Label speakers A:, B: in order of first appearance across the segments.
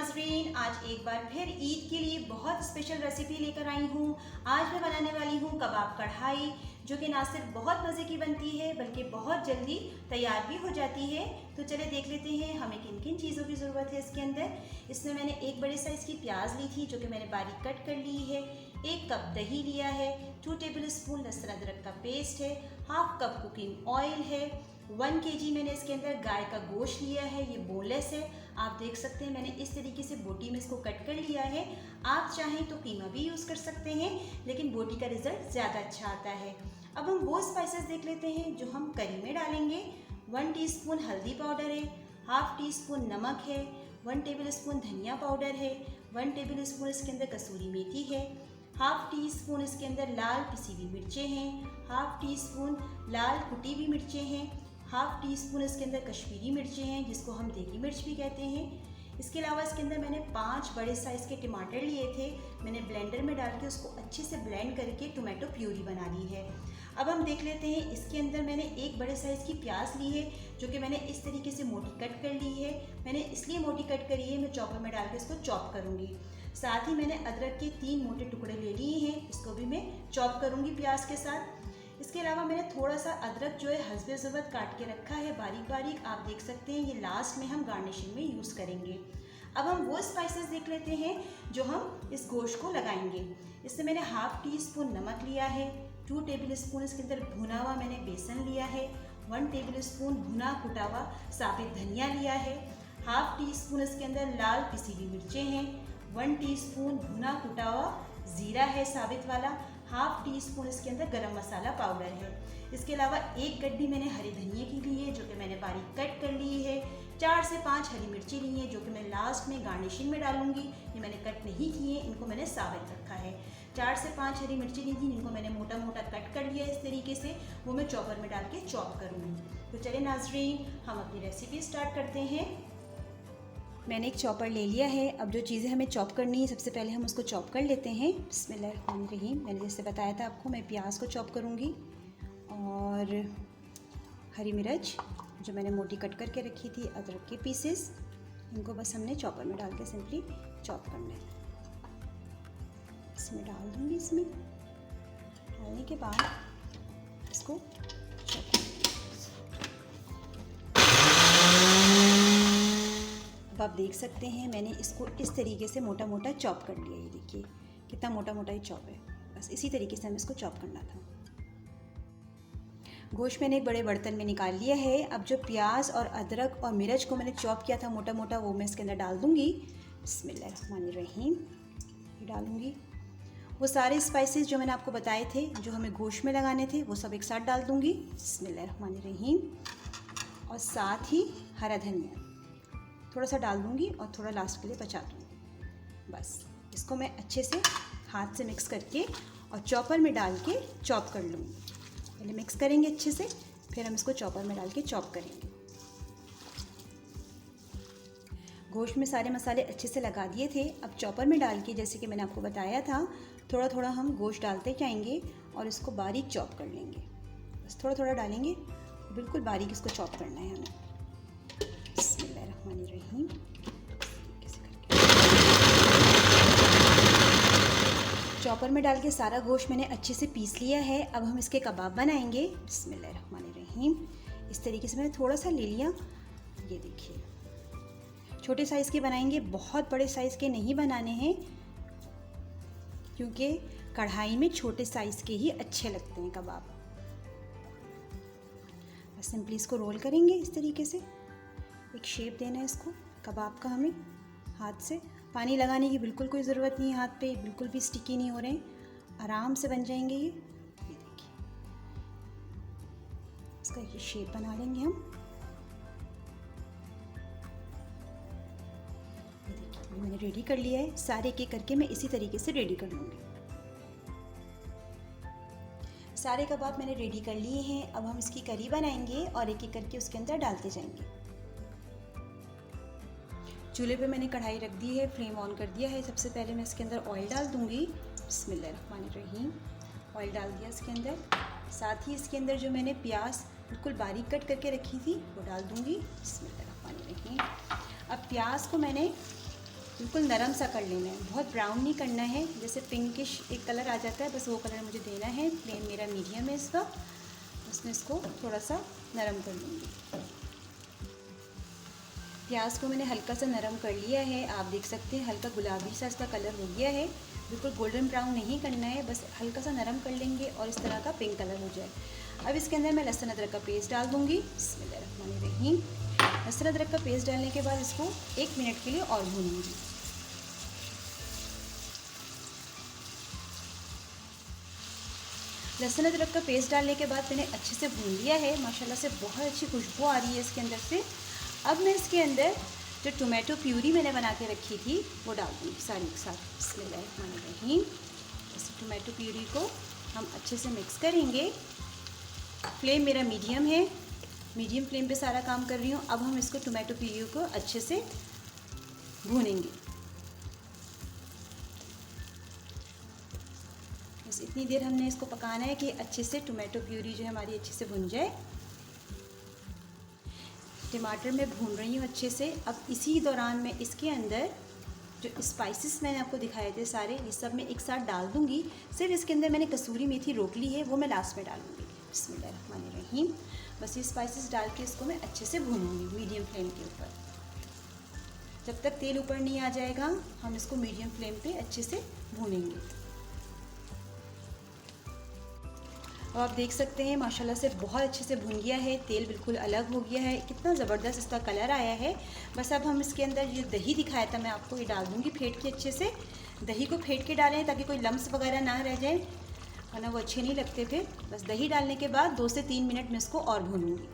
A: नाज़रीन, आज एक बार फिर ईद के लिए बहुत स्पेशल रेसिपी लेकर आई हूँ। आज मैं बनाने वाली हूँ कबाब कढ़ाई, जो कि ना सिर्फ बहुत मज़े की बनती है बल्कि बहुत जल्दी तैयार भी हो जाती है। तो चले देख लेते हैं हमें किन किन चीज़ों की ज़रूरत है इसके अंदर। इसमें मैंने एक बड़े साइज़ की प्याज ली थी, जो कि मैंने बारीक कट कर ली है। 1 कप दही लिया है, 2 टेबल स्पून लहसुन अदरक का पेस्ट है, हाफ कप कुकिंग ऑयल है, 1 kg मैंने इसके अंदर गाय का गोश्त लिया है। ये बोनलेस है, आप देख सकते हैं मैंने इस तरीके से बोटी में इसको कट कर लिया है। आप चाहें तो कीमा भी यूज़ कर सकते हैं, लेकिन बोटी का रिजल्ट ज़्यादा अच्छा आता है। अब हम वो स्पाइसेस देख लेते हैं जो हम करी में डालेंगे। 1 टीस्पून हल्दी पाउडर है, हाफ टी स्पून नमक है, 1 टेबल स्पून धनिया पाउडर है, 1 टेबल स्पून इसके अंदर कसूरी मेथी है, हाफ टी स्पून इसके अंदर लाल पिसी हुई मिर्चें हैं, हाफ टी स्पून लाल कुटी हुई मिर्चें हैं, हाफ टी स्पून इसके अंदर कश्मीरी मिर्चें हैं, जिसको हम देगी मिर्च भी कहते हैं। इसके अलावा इसके अंदर मैंने 5 बड़े साइज़ के टमाटर लिए थे। मैंने ब्लेंडर में डाल के उसको अच्छे से ब्लेंड करके टोमेटो प्यूरी बना ली है। अब हम देख लेते हैं इसके अंदर मैंने एक बड़े साइज़ की प्याज ली है, जो कि मैंने इस तरीके से मोटी कट कर ली है। मैंने इसलिए मोटी कट करी है, मैं चॉपर में डाल के इसको चॉप करूँगी। साथ ही मैंने अदरक के 3 मोटे टुकड़े ले लिए हैं, इसको भी मैं चॉप करूँगी प्याज के साथ। इसके अलावा मैंने थोड़ा सा अदरक जो है हस्बे ज़रूरत काट के रखा है बारीक बारीक, आप देख सकते हैं। ये लास्ट में हम गार्निशिंग में यूज़ करेंगे। अब हम वो स्पाइसेस देख लेते हैं जो हम इस गोश्त को लगाएंगे। इसमें मैंने हाफ टी स्पून नमक लिया है, 2 टेबल स्पून इसके अंदर भुना हुआ मैंने बेसन लिया है, 1 टेबल स्पून भुना कुटा हुआ साबित धनिया लिया है, हाफ टी स्पून इसके अंदर लाल पिसी हुई मिर्चें हैं, 1 टीस्पून भुना कुटा हुआ ज़ीरा है साबित वाला, हाफ टी स्पून इसके अंदर गरम मसाला पाउडर है। इसके अलावा 1 गड्डी मैंने हरी धनिया की ली है, जो कि मैंने बारीक कट कर ली है। 4 से 5 हरी मिर्ची ली हैं, जो कि मैं लास्ट में गार्निशिंग में डालूंगी। ये मैंने कट नहीं की है, इनको मैंने साबित रखा है। 4 से 5 हरी मिर्ची ली थी, इनको मैंने मोटा मोटा कट कर लिया इस तरीके से, वो मैं चॉपर में डाल के चॉप करूँगी। तो चले नाजरीन, हम अपनी रेसिपी स्टार्ट करते हैं। मैंने एक चॉपर ले लिया है। अब जो चीज़ें हमें चॉप करनी है, सबसे पहले हम उसको चॉप कर लेते हैं। बिस्मिल्लाहिर्रहमानिर्रहीम। मैंने जैसे बताया था आपको, मैं प्याज को चॉप करूँगी और हरी मिर्च जो मैंने मोटी कट करके रखी थी, अदरक के पीसेस, इनको बस हमने चॉपर में डाल के सिंपली चॉप करना है। इसमें डाल दूँगी। इसमें डालने के बाद इसको चॉप आप देख सकते हैं मैंने इसको इस तरीके से मोटा मोटा चॉप कर लिया। ये देखिए कितना मोटा मोटा ये चॉप है। बस इसी तरीके से हमें इसको चॉप करना था। गोश्त मैंने एक बड़े बर्तन में निकाल लिया है। अब जो प्याज और अदरक और मिर्च को मैंने चॉप किया था मोटा मोटा, वो मैं इसके अंदर डाल दूँगी। बिस्मिल्लाहिर्रहमानिर्रहीम। ये डालूँगी। वो सारे स्पाइसेस जो मैंने आपको बताए थे, जो हमें गोश्त में लगाने थे, वो सब एक साथ डाल दूँगी। बिस्मिल्लाहिर्रहमानिर्रहीम। और साथ ही हरा धनिया थोड़ा सा डाल दूँगी और थोड़ा लास्ट के लिए बचा दूँगी। बस इसको मैं अच्छे से हाथ से मिक्स करके और चॉपर में डाल के चॉप कर लूँगी। पहले मिक्स करेंगे अच्छे से, फिर हम इसको चॉपर में डाल के चॉप करेंगे। गोश्त में सारे मसाले अच्छे से लगा दिए थे। अब चॉपर में डाल के, जैसे कि मैंने आपको बताया था, थोड़ा थोड़ा हम गोश्त डालते जाएंगे और इसको बारीक चॉप कर लेंगे। बस थोड़ा थोड़ा डालेंगे, बिल्कुल बारीक इसको चॉप करना है हमें। बिस्मिल्लाहिर्रहमानिर्रहीम। चॉपर में डाल के सारा गोश्त मैंने अच्छे से पीस लिया है। अब हम इसके कबाब बनाएंगे। बिस्मिल्लाहिर्रहमानिर्रहीम। इस तरीके से मैंने थोड़ा सा ले लिया। ये देखिए, छोटे साइज़ के बनाएंगे, बहुत बड़े साइज़ के नहीं बनाने हैं, क्योंकि कढ़ाई में छोटे साइज़ के ही अच्छे लगते हैं कबाब। बस सिंपली इसको रोल करेंगे इस तरीके से। एक शेप देना है इसको कबाब का हमें। हाथ से पानी लगाने की बिल्कुल कोई ज़रूरत नहीं है, हाथ पे बिल्कुल भी स्टिकी नहीं हो रहे हैं, आराम से बन जाएंगे ये। देखिए, इसका ये शेप बना लेंगे हम। ये देखिए, मैंने रेडी कर लिया है। सारे एक एक करके मैं इसी तरीके से रेडी कर लूँगी। सारे कबाब मैंने रेडी कर लिए हैं। अब हम इसकी करी बनाएंगे और एक एक करके उसके अंदर डालते जाएंगे। चूल्हे पे मैंने कढ़ाई रख दी है, फ्लेम ऑन कर दिया है। सबसे पहले मैं इसके अंदर ऑयल डाल दूँगी। बिस्मिल्लाहिर्रहमानिर्रहीम। ऑयल डाल दिया इसके अंदर। साथ ही इसके अंदर जो मैंने प्याज बिल्कुल बारीक कट करके रखी थी, वो डाल दूँगी। बिस्मिल्लाहिर्रहमानिर्रहीम। अब प्याज को मैंने बिल्कुल नरम सा कर लेना है, बहुत ब्राउन नहीं करना है। जैसे पिंकिश एक कलर आ जाता है, बस वो कलर मुझे देना है। फ्लेम मेरा मीडियम है इसका, उसमें इसको थोड़ा सा नरम कर लूँगी। प्याज को मैंने हल्का सा नरम कर लिया है, आप देख सकते हैं हल्का गुलाबी सा इसका कलर हो गया है। बिल्कुल गोल्डन ब्राउन नहीं करना है, बस हल्का सा नरम कर लेंगे और इस तरह का पिंक कलर हो जाए। अब इसके अंदर मैं लहसुन अदरक का पेस्ट डाल दूँगी। बिस्मिल्लाहिर्रहमानिर्रहीम। लहसुन अदरक का पेस्ट डालने के बाद इसको 1 मिनट के लिए और भूनूंगी। लहसुन अदरक का पेस्ट डालने के बाद मैंने अच्छे से भून लिया है, माशाल्लाह से बहुत अच्छी खुशबू आ रही है इसके अंदर से। अब मैं इसके अंदर जो टोमेटो प्यूरी मैंने बना के रखी थी वो डाल दूँगी सारी एक साथ। बिस्मिल्लाहिर्रहमानिर्रहीम। इस टोमेटो प्यूरी को हम अच्छे से मिक्स करेंगे। फ्लेम मेरा मीडियम है, मीडियम फ्लेम पे सारा काम कर रही हूँ। अब हम इसको टोमेटो प्यूरी को अच्छे से भूनेंगे। बस इतनी देर हमने इसको पकाना है कि अच्छे से टोमेटो प्यूरी जो है हमारी अच्छे से भुन जाए। टमाटर मैं भून रही हूँ अच्छे से। अब इसी दौरान मैं इसके अंदर जो स्पाइसेस मैंने आपको दिखाए थे सारे, ये सब मैं एक साथ डाल दूँगी। सिर्फ इसके अंदर मैंने कसूरी मेथी रोक ली है, वो मैं लास्ट में डालूँगी। बिस्मिल्लाहिर्रहमानिर्रहीम। बस ये स्पाइसेस डाल के इसको मैं अच्छे से भूनूँगी मीडियम फ्लेम के ऊपर। जब तक तेल ऊपर नहीं आ जाएगा हम इसको मीडियम फ्लेम पे अच्छे से भूनेंगे। और आप देख सकते हैं माशाल्लाह से बहुत अच्छे से भुन गया है, तेल बिल्कुल अलग हो गया है, कितना ज़बरदस्त इसका कलर आया है। बस अब हम इसके अंदर जो दही दिखाया था मैं आपको, ये डाल दूँगी फेंट के अच्छे से। दही को फेंट के डालें ताकि कोई लम्स वगैरह ना रह जाए, वरना वो अच्छे नहीं लगते फिर। बस दही डालने के बाद 2 से 3 मिनट में इसको और भूनूँगी।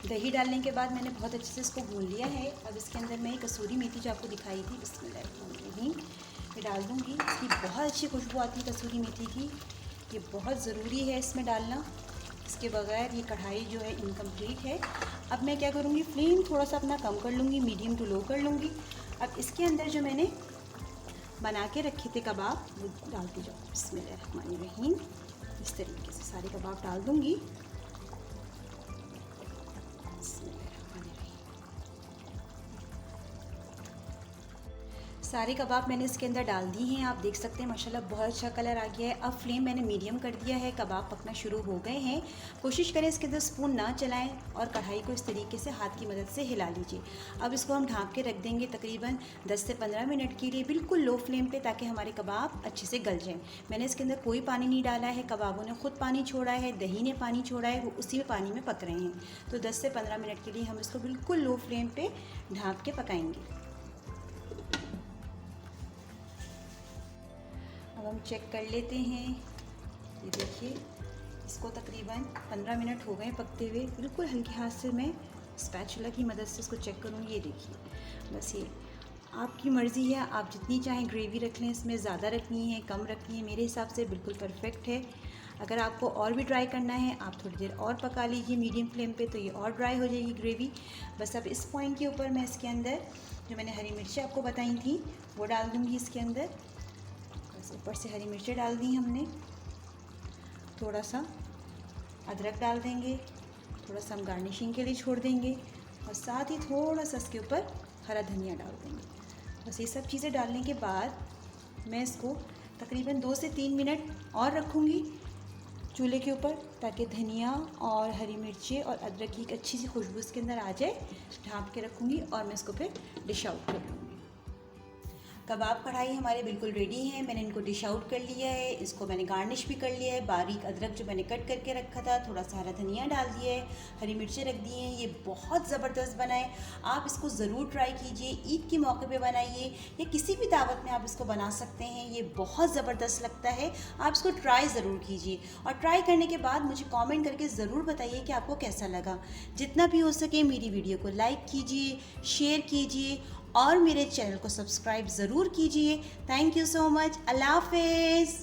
A: दही डालने के बाद मैंने बहुत अच्छे से इसको भून लिया है। अब इसके अंदर मैं कसूरी मेथी जो आपको दिखाई थी, बिस्मिल्लाहिर्रहमानिर्रहीम, ये डाल दूँगी। इसकी बहुत अच्छी खुशबू आती है कसूरी मेथी की, ये बहुत ज़रूरी है इसमें डालना, इसके बगैर ये कढ़ाई जो है इनकम्प्लीट है। अब मैं क्या करूँगी, फ्लेम थोड़ा सा अपना कम कर लूँगी, मीडियम टू लो कर लूँगी। अब इसके अंदर जो मैंने बना के रखे थे कबाब वो डालती जाऊँ। बिस्मिल्लाहिर्रहमानिर्रहीम। इस तरीके से सारे कबाब डाल दूँगी। सारे कबाब मैंने इसके अंदर डाल दी हैं, आप देख सकते हैं माशाल्लाह बहुत अच्छा कलर आ गया है। अब फ्लेम मैंने मीडियम कर दिया है, कबाब पकना शुरू हो गए हैं। कोशिश करें इसके अंदर स्पून ना चलाएं और कढ़ाई को इस तरीके से हाथ की मदद से हिला लीजिए। अब इसको हम ढाँप के रख देंगे तकरीबन 10 से 15 मिनट के लिए, बिल्कुल लो फ्लेम पे, ताकि हमारे कबाब अच्छे से गल जाएँ। मैंने इसके अंदर कोई पानी नहीं डाला है, कबाबों ने ख़ुद पानी छोड़ा है, दही ने पानी छोड़ा है, वो उसी में पानी में पक रहे हैं। तो 10 से 15 मिनट के लिए हम इसको बिल्कुल लो फ्लेम पर ढाँप के पकाएँगे। अब हम चेक कर लेते हैं, ये देखिए इसको तकरीबन 15 मिनट हो गए पकते हुए। बिल्कुल हल्के हाथ से मैं स्पैचुला की मदद से इसको चेक करूँगी। ये देखिए, बस ये आपकी मर्ज़ी है, आप जितनी चाहें ग्रेवी रख लें, इसमें ज़्यादा रखनी है कम रखनी है, मेरे हिसाब से बिल्कुल परफेक्ट है। अगर आपको और भी ड्राई करना है आप थोड़ी देर और पका लीजिए मीडियम फ्लेम पे, तो ये और ड्राई हो जाएगी ग्रेवी। बस अब इस पॉइंट के ऊपर मैं इसके अंदर जो मैंने हरी मिर्चें आपको बताई थी वो डाल दूँगी इसके अंदर। ऊपर से हरी मिर्चें डाल दी हमने, थोड़ा सा अदरक डाल देंगे, थोड़ा सा हम गार्निशिंग के लिए छोड़ देंगे और साथ ही थोड़ा सा इसके ऊपर हरा धनिया डाल देंगे। बस ये सब चीज़ें डालने के बाद मैं इसको तकरीबन 2 से 3 मिनट और रखूँगी चूल्हे के ऊपर, ताकि धनिया और हरी मिर्चें और अदरक की एक अच्छी सी खुशबू इसके अंदर आ जाए। ढाँप के रखूँगी और मैं इसको फिर डिश आउट कर लूँगी। कबाब कढ़ाई हमारे बिल्कुल रेडी हैं, मैंने इनको डिश आउट कर लिया है। इसको मैंने गार्निश भी कर लिया है, बारीक अदरक जो मैंने कट करके रखा था, थोड़ा सा हरा धनिया डाल दिया है, हरी मिर्चें रख दी हैं। ये बहुत ज़बरदस्त बना है, आप इसको ज़रूर ट्राई कीजिए। ईद के मौके पे बनाइए या किसी भी दावत में आप इसको बना सकते हैं, ये बहुत ज़बरदस्त लगता है। आप इसको ट्राई ज़रूर कीजिए और ट्राई करने के बाद मुझे कॉमेंट करके ज़रूर बताइए कि आपको कैसा लगा। जितना भी हो सके मेरी वीडियो को लाइक कीजिए, शेयर कीजिए और मेरे चैनल को सब्सक्राइब ज़रूर कीजिए। Thank you so much. Allah हाफ़िज़।